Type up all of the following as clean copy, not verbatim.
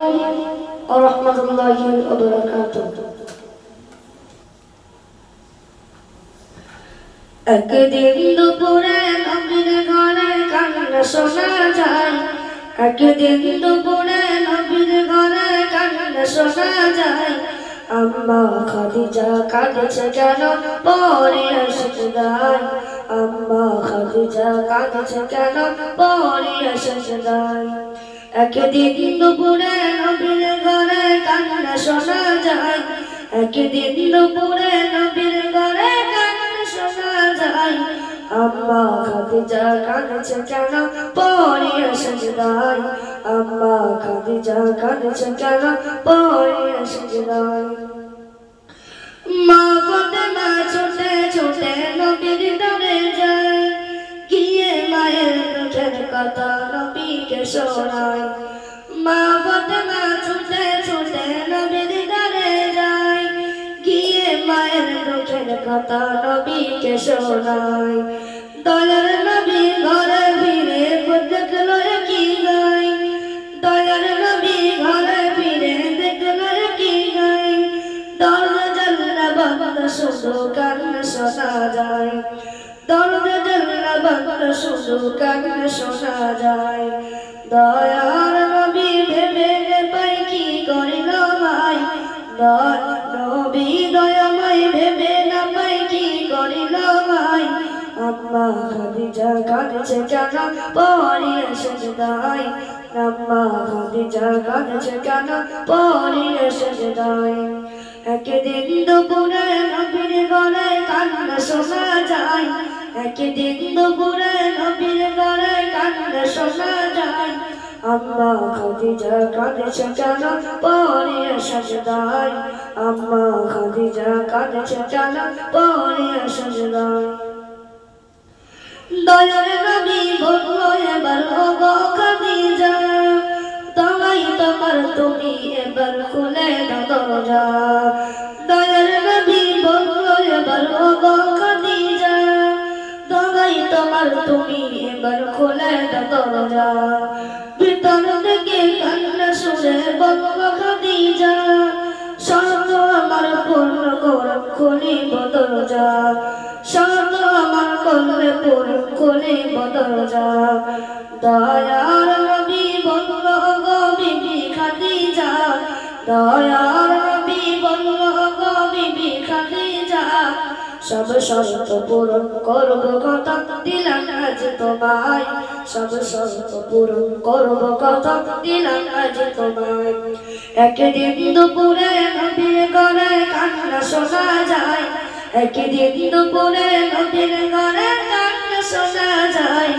ওরহমাতুল্লাহি ওয়া বারাকাতুহু। একদিন দুপুরে নবীর ঘরে কান্না শোনা যায়, একদিন দুপুরে নবীর ঘরে কান্না শোনা যায়। আম্মা খাদিজা কাঁদছে কেন পরে সেজদায়, আম্মা খাদিজা কাঁদছে কেন পরে সেজদায়। একদিন দুপুরে নবীর ঘরে কান্না শোনা যায়, একদিন দুপুরে নবীর ঘরে কান্না শোনা যায়। আম্মা খাদিজা কাঁদছে কেন পরে সেজদায়, আম্মা খাদিজা কাঁদছে কেন পরে সেজদায়। মা ফাতেমা ছুটে ছুটে নবীর দরে যায়, গিয়ে মায়ের দুঃখের কথা নবীকে শোনায়। মা ফাতেমা ছুটে ছুটে নবীর দরে যায়, গিয়ে মায়ের দুঃখের কথা নবীকে শোনায়। দয়ার নবী ঘরে ফিরে দেখলো কি গায়, দয়ার নবী ঘরে ফিরে দেখলো কি গায়। দরজা জানলা বন্ধ শুধু কান্না শোনা যায়, দরজা জানলা বন্ধ শুধু কান্না শোনা যায়। দয়ার নবী ভেবে পাই কি করিল ভাই, নবী দয়াময় ভেবে না পাই কি করিল ভাই। আম্মা খাদিজা কাঁদছে কেন পরে সেজদায়, আম্মা খাদিজা কাঁদছে কেন পরে সেজদায়। একদিন দুপুরে নবীর ঘরে কান্না শোনা যায়, একদিন দুপুরে নবীর ঘরে কান্না শোনা যায়। আম্মা খাদিজা কাঁদছে কেন পরে সেজদায়, আম্মা খাদিজা কাঁদছে কেন পরে সেজদায়। দয়ার নবী বলল এবার ওগো খাদিজা, দোয়াই তোমার তুমি এবার খুলে দাও দরজা। দয়ার নবী বলল এবার ওগো খাদিজা, দোয়াই তোমার তুমি এবার খুলে দাও দরজা। ভিতর থেকে কান্না শুনে বলল খাদিজা, শর্ত আমার পূর্ণ করে খুলিব দরজা, শর্ত আমার করলে পূর্ণ খুলিব দরজা। দয়ার নবী বলল গো বিবি খাদিজা, দয়ার নবী বলল গো বিবি খাদিজা, সব শর্ত পূরণ করব কথা দিলাম আজ তোমায়, সব শর্ত পূরণ করব কথা দিলাম আজ তোমায়। একদিন দুপুরে নবীর ঘরে কান্না শোনা যায়, একদিন দুপুরে নবীর ঘরে কান্না শোনা যায়।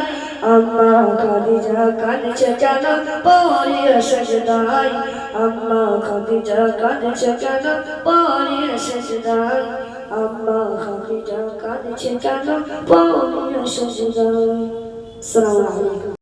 আম্মা খাদিজা কাঁদছে কেন পরে সেজদায়, আম্মা খাদিজা কাঁদছে কেন পরে সেজদায়, আম্মা খাদিজা কাঁদছে কেন পরে সেজদায়। আসসালামু আলাইকুম।